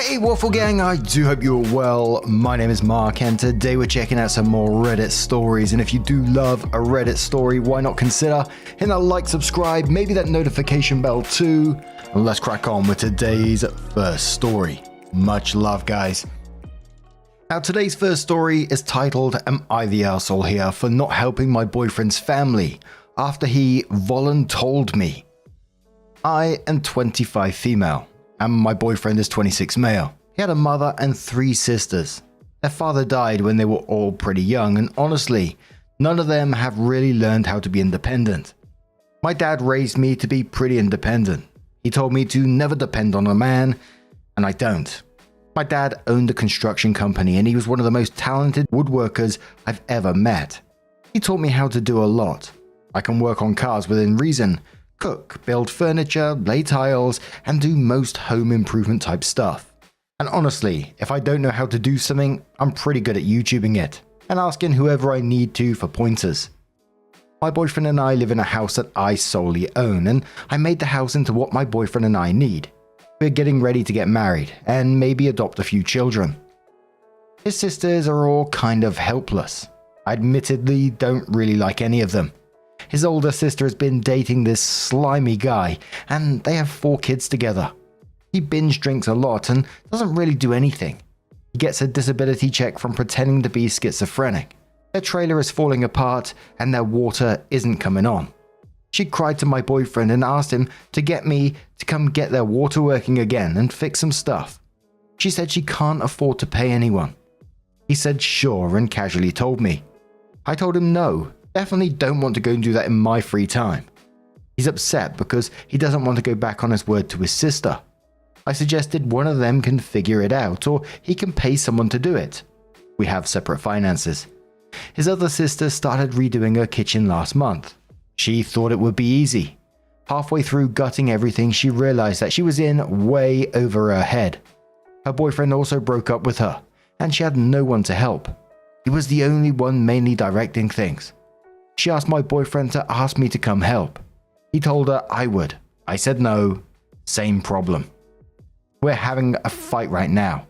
Hey Waffle Gang, I do hope you're well. My name is Mark and today we're checking out some more Reddit stories, and if you do love a Reddit story, why not consider hitting that like, subscribe, maybe that notification bell too, and let's crack on with today's first story. Much love, guys. Now today's first story is titled, Am I the Arsehole Here for Not Helping My Boyfriend's Family After He Voluntold Me? I am 25 female. And my boyfriend is 26 male. He had a mother and 3 sisters. Their father died when they were all pretty young, and honestly, none of them have really learned how to be independent. My dad raised me to be pretty independent. He told me to never depend on a man, and I don't. My dad owned a construction company and he was one of the most talented woodworkers I've ever met. He taught me how to do a lot. I can work on cars within reason, cook, build furniture, lay tiles, and do most home improvement type stuff. And honestly, if I don't know how to do something, I'm pretty good at YouTubing it and asking whoever I need to for pointers. My boyfriend and I live in a house that I solely own, and I made the house into what my boyfriend and I need. We're getting ready to get married and maybe adopt a few children. His sisters are all kind of helpless. I admittedly don't really like any of them. His older sister has been dating this slimy guy, and they have 4 kids together. He binge drinks a lot and doesn't really do anything. He gets a disability check from pretending to be schizophrenic. Their trailer is falling apart and their water isn't coming on. She cried to my boyfriend and asked him to get me to come get their water working again and fix some stuff. She said she can't afford to pay anyone. He said sure and casually told me. I told him no. Definitely don't want to go and do that in my free time. He's upset because he doesn't want to go back on his word to his sister. I suggested one of them can figure it out or he can pay someone to do it. We have separate finances. His other sister started redoing her kitchen last month. She thought it would be easy. Halfway through gutting everything, she realized that she was in way over her head. Her boyfriend also broke up with her and she had no one to help. He was the only one mainly directing things. She asked my boyfriend to ask me to come help. He told her I would. I said no. Same problem. We're having a fight right now.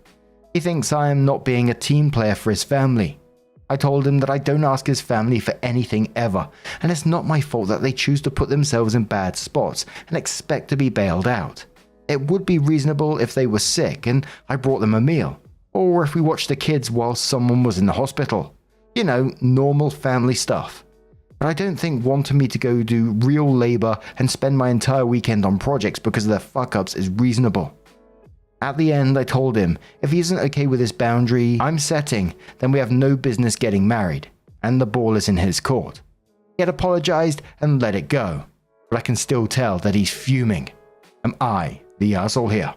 He thinks I am not being a team player for his family. I told him that I don't ask his family for anything ever, and it's not my fault that they choose to put themselves in bad spots and expect to be bailed out. It would be reasonable if they were sick and I brought them a meal, or if we watched the kids while someone was in the hospital. You know, normal family stuff. But I don't think wanting me to go do real labor and spend my entire weekend on projects because of their fuck-ups is reasonable. At the end, I told him if he isn't okay with this boundary I'm setting, then we have no business getting married, and the ball is in his court. He had apologized and let it go, but I can still tell that he's fuming. Am I the arsehole here?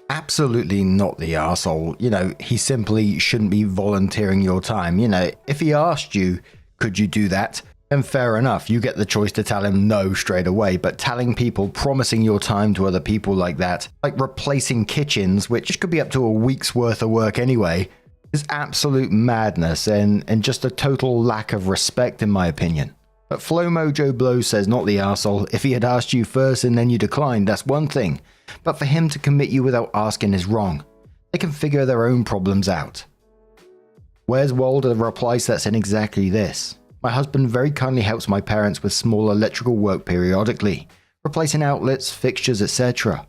Absolutely not the arsehole. You know, he simply shouldn't be volunteering your time. You know, if he asked you, could you do that? And fair enough, you get the choice to tell him no straight away, but telling people, promising your time to other people like that, like replacing kitchens, which could be up to a week's worth of work anyway, is absolute madness and just a total lack of respect in my opinion. But Flow Mojo Blow says not the arsehole. If he had asked you first and then you declined, that's one thing, but for him to commit you without asking is wrong. They can figure their own problems out. Where's Walder replies that's in exactly this. My husband very kindly helps my parents with small electrical work periodically, replacing outlets, fixtures, etc.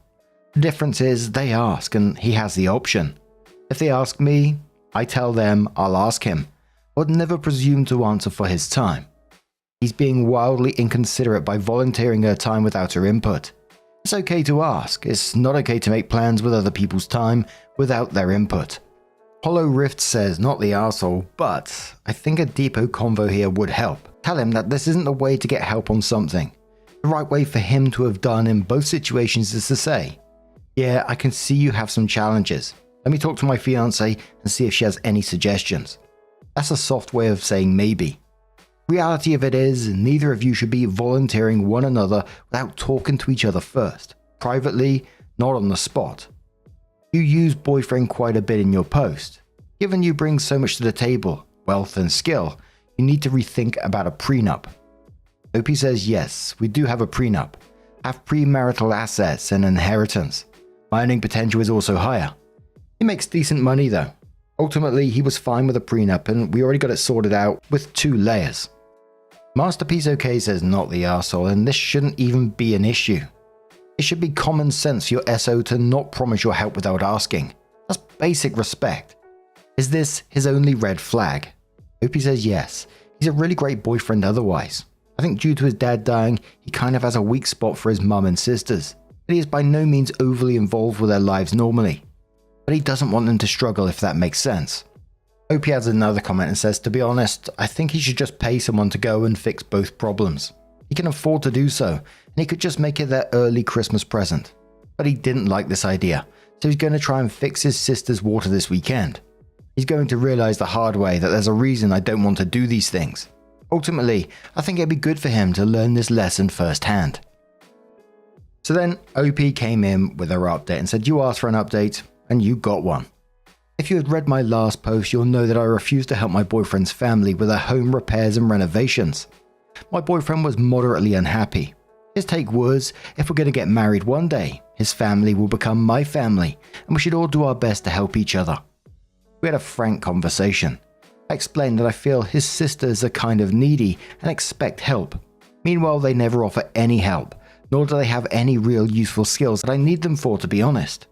The difference is they ask and he has the option. If they ask me, I tell them I'll ask him, but never presume to answer for his time. He's being wildly inconsiderate by volunteering her time without her input. It's okay to ask, it's not okay to make plans with other people's time without their input. Hollow Rift says not the arsehole, but I think a depot convo here would help. Tell him that this isn't the way to get help on something. The right way for him to have done in both situations is to say, yeah, I can see you have some challenges. Let me talk to my fiance and see if she has any suggestions. That's a soft way of saying maybe. Reality of it is, neither of you should be volunteering one another without talking to each other first. Privately, not on the spot. You use boyfriend quite a bit in your post. Given you bring so much to the table, wealth and skill, you need to rethink about a prenup. Opie says yes, we do have a prenup. Have premarital assets and inheritance. My earning potential is also higher. He makes decent money though. Ultimately, he was fine with a prenup and we already got it sorted out with 2 layers. Masterpiece OK says not the arsehole, and this shouldn't even be an issue. It should be common sense for your SO to not promise your help without asking. That's basic respect. Is this his only red flag? OP says yes. He's a really great boyfriend otherwise. I think due to his dad dying, he kind of has a weak spot for his mum and sisters. But he is by no means overly involved with their lives normally. But he doesn't want them to struggle, if that makes sense. OP adds another comment and says, to be honest, I think he should just pay someone to go and fix both problems. He can afford to do so, and he could just make it their early Christmas present. But he didn't like this idea, so he's going to try and fix his sister's water this weekend. He's going to realize the hard way that there's a reason I don't want to do these things. Ultimately, I think it'd be good for him to learn this lesson firsthand. So then OP came in with her update and said, you asked for an update, and you got one. If you had read my last post, you'll know that I refused to help my boyfriend's family with their home repairs and renovations. My boyfriend was moderately unhappy. His take was, if we're going to get married one day, his family will become my family, and we should all do our best to help each other. We had a frank conversation. I explained that I feel his sisters are kind of needy and expect help. Meanwhile, they never offer any help, nor do they have any real useful skills that I need them for, to be honest.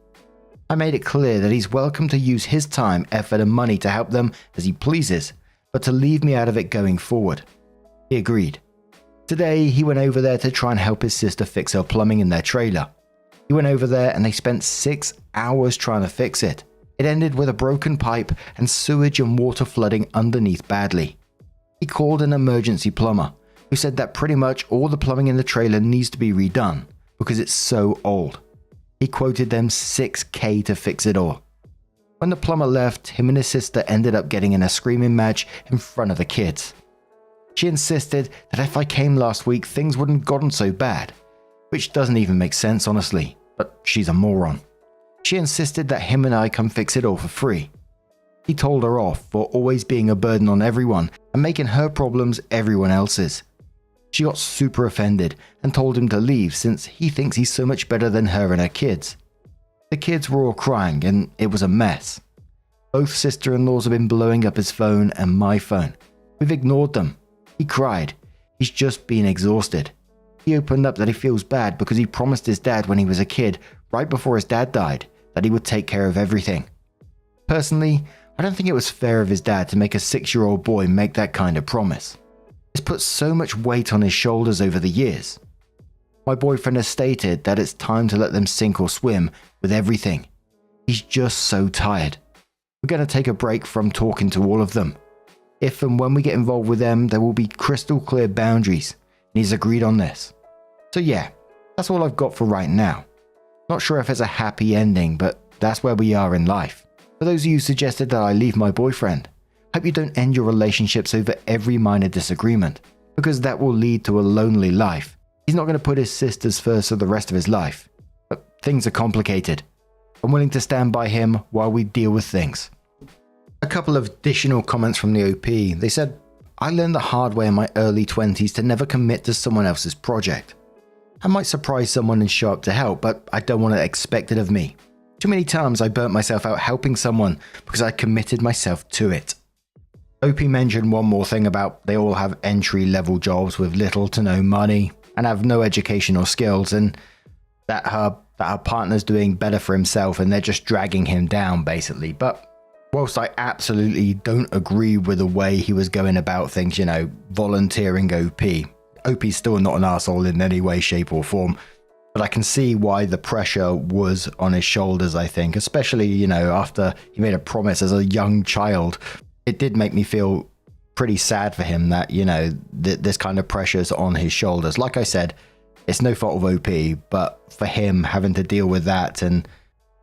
I made it clear that he's welcome to use his time, effort and money to help them as he pleases, but to leave me out of it going forward. He agreed. Today, he went over there to try and help his sister fix her plumbing in their trailer. He went over there and they spent 6 hours trying to fix it. It ended with a broken pipe and sewage and water flooding underneath badly. He called an emergency plumber, who said that pretty much all the plumbing in the trailer needs to be redone because it's so old. He quoted them $6,000 to fix it all. When the plumber left, him and his sister ended up getting in a screaming match in front of the kids. She insisted that if I came last week, things wouldn't have gotten so bad, which doesn't even make sense honestly, but she's a moron. She insisted that him and I come fix it all for free. He told her off for always being a burden on everyone and making her problems everyone else's. She got super offended and told him to leave since he thinks he's so much better than her and her kids. The kids were all crying and it was a mess. Both sister-in-laws have been blowing up his phone and my phone. We've ignored them. He cried. He's just been exhausted. He opened up that he feels bad because he promised his dad when he was a kid, right before his dad died, that he would take care of everything. Personally, I don't think it was fair of his dad to make a 6-year-old boy make that kind of promise. It's put so much weight on his shoulders over the years. My boyfriend has stated that it's time to let them sink or swim with everything. He's just so tired. We're going to take a break from talking to all of them. If and when we get involved with them, there will be crystal clear boundaries, and he's agreed on this. So yeah, that's all I've got for right now. Not sure if it's a happy ending, but that's where we are in life. For those of you who suggested that I leave my boyfriend, hope you don't end your relationships over every minor disagreement, because that will lead to a lonely life. He's not going to put his sisters first for the rest of his life. But things are complicated. I'm willing to stand by him while we deal with things. A couple of additional comments from the OP. They said, I learned the hard way in my early 20s to never commit to someone else's project. I might surprise someone and show up to help, but I don't want it expected of me. Too many times I burnt myself out helping someone because I committed myself to it. OP mentioned one more thing about they all have entry-level jobs with little to no money and have no education or skills, and that her partner's doing better for himself and they're just dragging him down basically. But whilst I absolutely don't agree with the way he was going about things, volunteering OP's still not an arsehole in any way, shape or form. But I can see why the pressure was on his shoulders, I think, especially, after he made a promise as a young child. It did make me feel pretty sad for him that, this kind of pressure's on his shoulders. Like I said, it's no fault of OP, but for him having to deal with that, and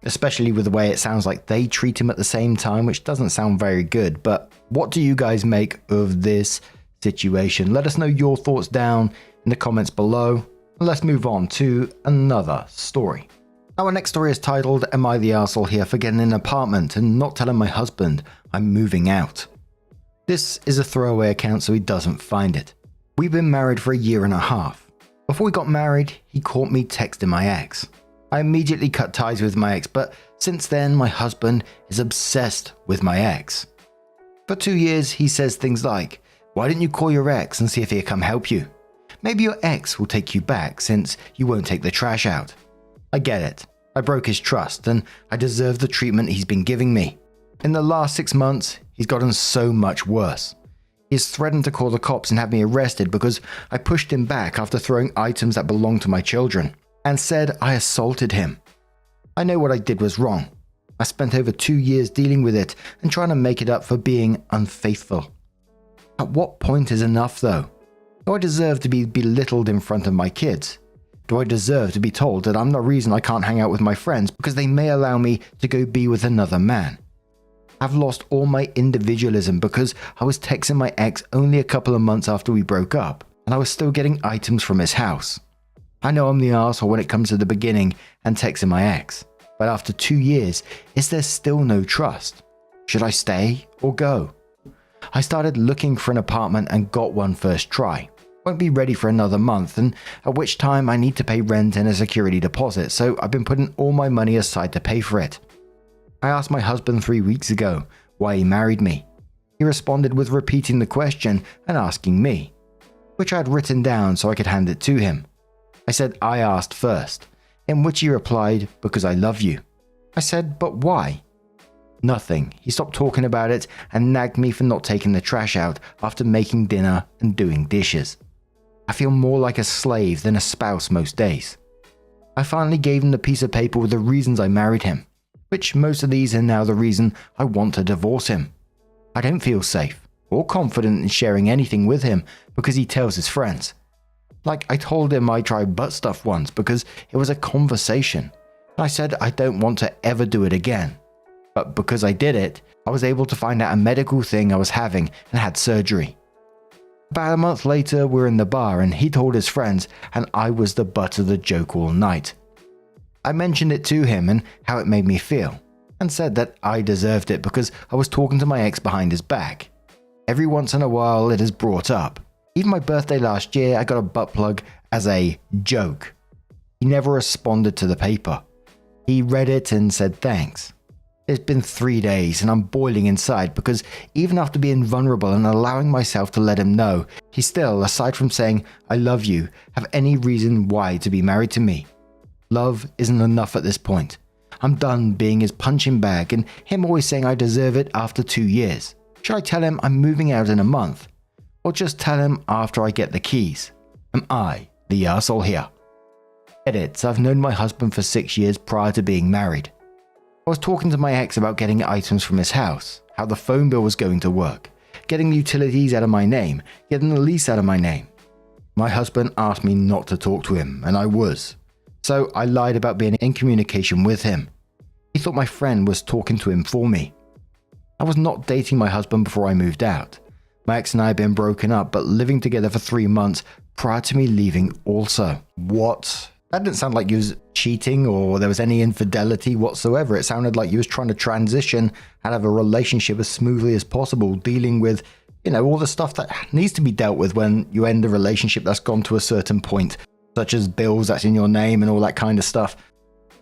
especially with the way it sounds like they treat him at the same time, which doesn't sound very good. But what do you guys make of this situation? Let us know your thoughts down in the comments below. Let's move on to another story. Our next story is titled, Am I the Arsehole Here for Getting an Apartment and Not Telling My Husband I'm Moving Out? This is a throwaway account so he doesn't find it. We've been married for 1.5 years. Before we got married, he caught me texting my ex. I immediately cut ties with my ex, but since then my husband is obsessed with my ex. For 2 years he says things like, "Why didn't you call your ex and see if he'd come help you? Maybe your ex will take you back since you won't take the trash out." I get it. I broke his trust and I deserve the treatment he's been giving me. In the last 6 months, he's gotten so much worse. He has threatened to call the cops and have me arrested because I pushed him back after throwing items that belong to my children, and said I assaulted him. I know what I did was wrong. I spent over 2 years dealing with it and trying to make it up for being unfaithful. At what point is enough though? Do I deserve to be belittled in front of my kids? Do I deserve to be told that I'm the reason I can't hang out with my friends because they may allow me to go be with another man? I've lost all my individualism because I was texting my ex only a couple of months after we broke up, and I was still getting items from his house. I know I'm the arsehole when it comes to the beginning and texting my ex, but after 2 years, is there still no trust? Should I stay or go? I started looking for an apartment and got one first try. Won't be ready for another month, and at which time I need to pay rent and a security deposit, so I've been putting all my money aside to pay for it. I asked my husband 3 weeks ago why he married me. He responded with repeating the question and asking me, which I had written down so I could hand it to him. I said I asked first, in which he replied, "Because I love you." I said, "But why?" Nothing. He stopped talking about it and nagged me for not taking the trash out after making dinner and doing dishes. I feel more like a slave than a spouse most days. I finally gave him the piece of paper with the reasons I married him, which most of these are now the reason I want to divorce him. I don't feel safe or confident in sharing anything with him because he tells his friends. Like I told him I tried butt stuff once because it was a conversation. And I said I don't want to ever do it again. But because I did it, I was able to find out a medical thing I was having and had surgery. About a month later, we're in the bar and he told his friends and I was the butt of the joke all night. I mentioned it to him and how it made me feel, and said that I deserved it because I was talking to my ex behind his back. Every once in a while it is brought up. Even my birthday last year, I got a butt plug as a joke. He never responded to the paper. He read it and said thanks. It's been 3 days and I'm boiling inside because even after being vulnerable and allowing myself to let him know, he still, aside from saying I love you, have any reason why to be married to me. Love isn't enough at this point. I'm done being his punching bag and him always saying I deserve it after 2 years. Should I tell him I'm moving out in a month? Or just tell him after I get the keys? Am I the arsehole here? Edits, I've known my husband for 6 years prior to being married. I was talking to my ex about getting items from his house, how the phone bill was going to work, getting utilities out of my name, getting the lease out of my name. My husband asked me not to talk to him, and I was. So I lied about being in communication with him. He thought my friend was talking to him for me. I was not dating my husband before I moved out. My ex and I had been broken up, but living together for 3 months prior to me leaving also. What? That didn't sound like you was cheating or there was any infidelity whatsoever. It sounded like you was trying to transition out of a relationship as smoothly as possible, dealing with, all the stuff that needs to be dealt with when you end a relationship that's gone to a certain point, such as bills that's in your name and all that kind of stuff.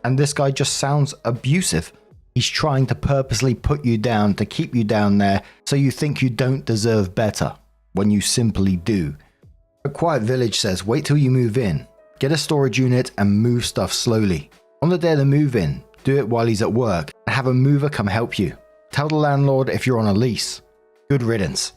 And this guy just sounds abusive. He's trying to purposely put you down, to keep you down there, so you think you don't deserve better, when you simply do. A Quiet Village says, wait till you move in. Get a storage unit and move stuff slowly. On the day of the move-in, do it while he's at work and have a mover come help you. Tell the landlord if you're on a lease. Good riddance.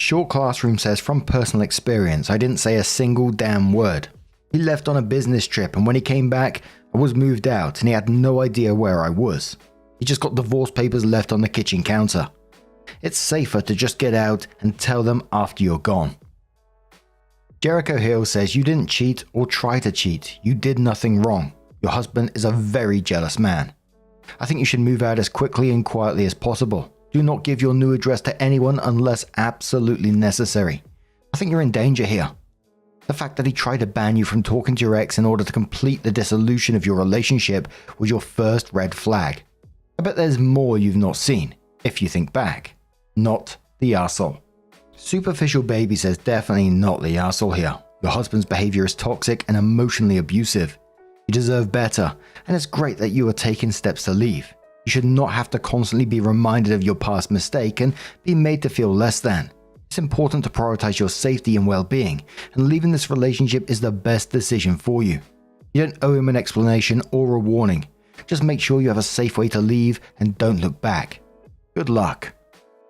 Short Classroom says, from personal experience, I didn't say a single damn word. He left on a business trip and when he came back, I was moved out and he had no idea where I was. He just got divorce papers left on the kitchen counter. It's safer to just get out and tell them after you're gone. Jericho Hill says, you didn't cheat or try to cheat. You did nothing wrong. Your husband is a very jealous man. I think you should move out as quickly and quietly as possible. Do not give your new address to anyone unless absolutely necessary. I think you're in danger here. The fact that he tried to ban you from talking to your ex in order to complete the dissolution of your relationship was your first red flag. I bet there's more you've not seen, if you think back. Not the arsehole. Superficial Baby says, definitely not the arsehole here. Your husband's behavior is toxic and emotionally abusive. You deserve better, and it's great that you are taking steps to leave. You should not have to constantly be reminded of your past mistake and be made to feel less than. It's important to prioritize your safety and well-being, and leaving this relationship is the best decision for you. You don't owe him an explanation or a warning. Just make sure you have a safe way to leave and don't look back. Good luck.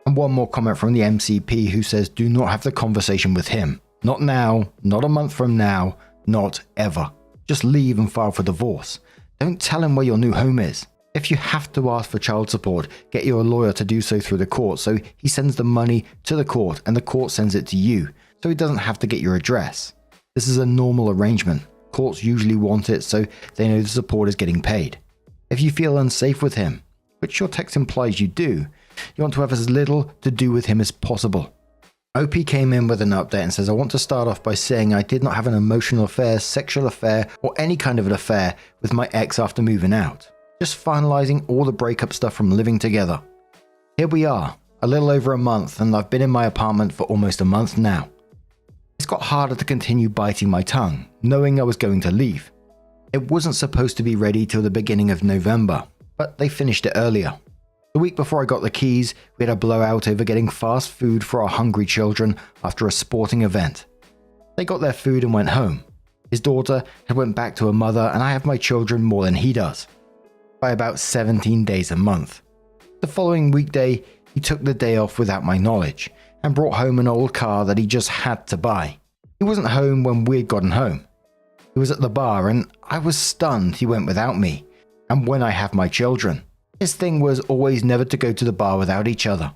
And one more comment from the MCP who says do not have the conversation with him. Not now, not a month from now, not ever. Just leave and file for divorce. Don't tell him where your new home is. If you have to ask for child support, get your lawyer to do so through the court so he sends the money to the court and the court sends it to you so he doesn't have to get your address. This is a normal arrangement. Courts usually want it so they know the support is getting paid. If you feel unsafe with him, which your text implies you do, you want to have as little to do with him as possible. OP came in with an update and says, I want to start off by saying I did not have an emotional affair, sexual affair, or any kind of an affair with my ex after moving out. Just finalizing all the breakup stuff from living together. Here we are, a little over a month, and I've been in my apartment for almost a month now. It's got harder to continue biting my tongue, knowing I was going to leave. It wasn't supposed to be ready till the beginning of November, but they finished it earlier. The week before I got the keys, we had a blowout over getting fast food for our hungry children after a sporting event. They got their food and went home. His daughter had went back to her mother, and I have my children more than he does, by about 17 days a month. The following weekday, he took the day off without my knowledge and brought home an old car that he just had to buy. He wasn't home when we'd gotten home. He was at the bar and I was stunned he went without me, and when I have my children. His thing was always never to go to the bar without each other.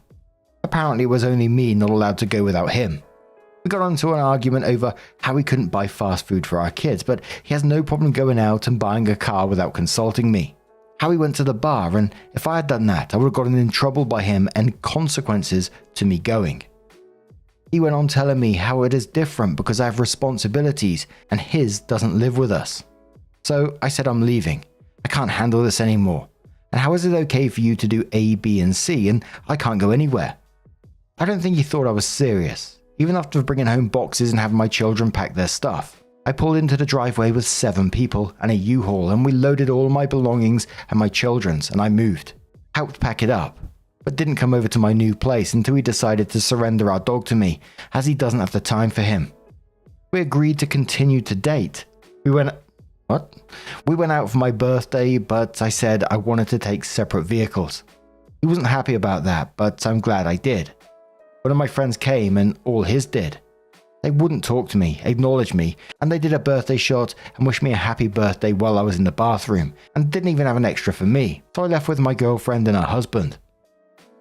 Apparently it was only me not allowed to go without him. We got into an argument over how we couldn't buy fast food for our kids, but he has no problem going out and buying a car without consulting me. How he went to the bar, and if I had done that, I would have gotten in trouble by him and consequences to me going. He went on telling me how it is different because I have responsibilities and his doesn't live with us. So I said I'm leaving. I can't handle this anymore. And how is it okay for you to do A, B, and C and I can't go anywhere? I don't think he thought I was serious, even after bringing home boxes and having my children pack their stuff. I pulled into the driveway with 7 people and a U-Haul, and we loaded all my belongings and my children's, and I moved. Helped pack it up, but didn't come over to my new place until he decided to surrender our dog to me, as he doesn't have the time for him. We agreed to continue to date. We went out for my birthday, but I said I wanted to take separate vehicles. He wasn't happy about that, but I'm glad I did. One of my friends came and all his did. They wouldn't talk to me, acknowledge me, and they did a birthday shot and wished me a happy birthday while I was in the bathroom, and didn't even have an extra for me, so I left with my girlfriend and her husband.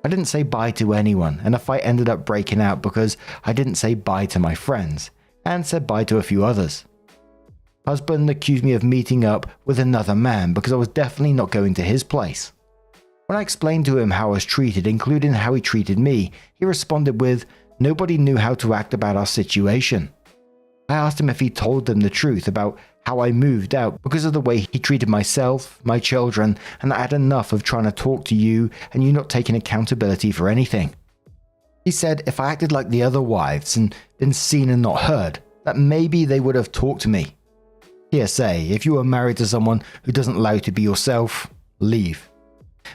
I didn't say bye to anyone, and the fight ended up breaking out because I didn't say bye to my friends, and said bye to a few others. Husband accused me of meeting up with another man because I was definitely not going to his place. When I explained to him how I was treated, including how he treated me, he responded with, nobody knew how to act about our situation. I asked him if he told them the truth about how I moved out because of the way he treated myself, my children, and I had enough of trying to talk to you and you not taking accountability for anything. He said if I acted like the other wives and been seen and not heard, that maybe they would have talked to me. PSA, if you are married to someone who doesn't allow you to be yourself, leave.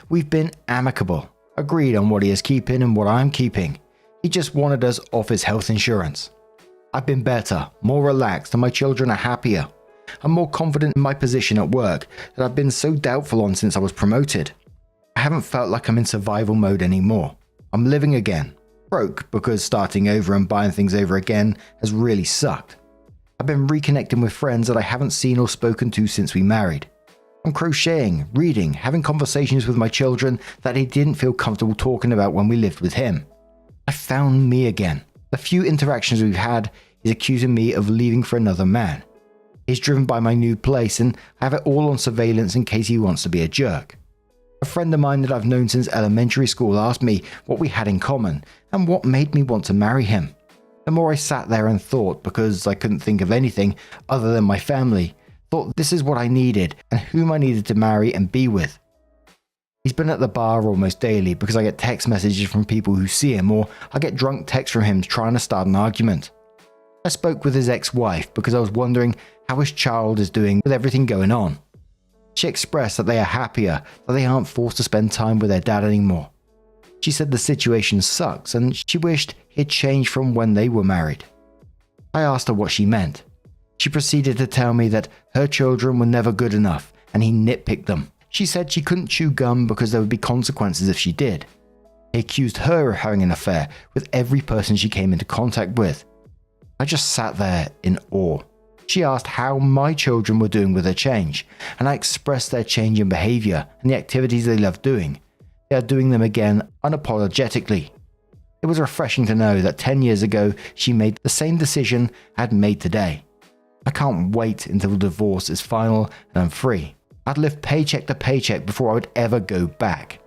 We've been amicable, agreed on what he is keeping and what I'm keeping. He just wanted us off his health insurance. I've been better, more relaxed, and my children are happier. I'm more confident in my position at work that I've been so doubtful on since I was promoted. I haven't felt like I'm in survival mode anymore. I'm living again. Broke because starting over and buying things over again has really sucked. I've been reconnecting with friends that I haven't seen or spoken to since we married. I'm crocheting, reading, having conversations with my children that he didn't feel comfortable talking about when we lived with him. I found me again. The few interactions we've had, he's accusing me of leaving for another man. He's driven by my new place and I have it all on surveillance in case he wants to be a jerk. A friend of mine that I've known since elementary school asked me what we had in common and what made me want to marry him. The more I sat there and thought, because I couldn't think of anything other than my family, thought this is what I needed and whom I needed to marry and be with. He's been at the bar almost daily because I get text messages from people who see him, or I get drunk texts from him trying to start an argument. I spoke with his ex-wife because I was wondering how his child is doing with everything going on. She expressed that they are happier that they aren't forced to spend time with their dad anymore. She said the situation sucks and she wished he'd changed from when they were married. I asked her what she meant. She proceeded to tell me that her children were never good enough and he nitpicked them. She said she couldn't chew gum because there would be consequences if she did. He accused her of having an affair with every person she came into contact with. I just sat there in awe. She asked how my children were doing with their change, and I expressed their change in behavior and the activities they love doing. They are doing them again unapologetically. It was refreshing to know that 10 years ago she made the same decision I had made today. I can't wait until the divorce is final and I'm free. I'd live paycheck to paycheck before I would ever go back.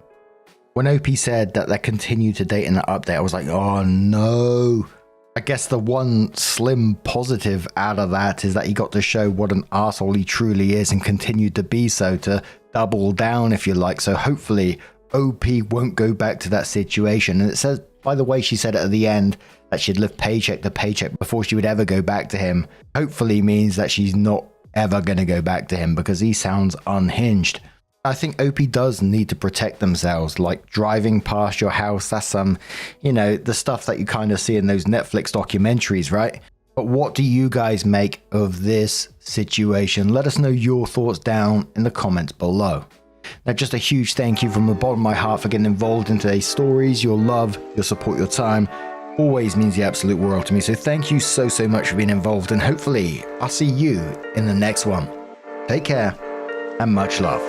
When OP said that they continued to date in the update, I was like, oh no. I guess the one slim positive out of that is that he got to show what an arsehole he truly is and continued to be so, to double down if you like. So hopefully OP won't go back to that situation. And it says, by the way, she said at the end that she'd live paycheck to paycheck before she would ever go back to him. Hopefully means that she's not ever going to go back to him because he sounds unhinged. I think OP does need to protect themselves, like driving past your house. That's the stuff that you kind of see in those Netflix documentaries, right? But what do you guys make of this situation? Let us know your thoughts down in the comments below. Now, just a huge thank you from the bottom of my heart for getting involved in today's stories. Your love, your support, your time always means the absolute world to me. So thank you so much for being involved, and hopefully I'll see you in the next one. Take care and much love.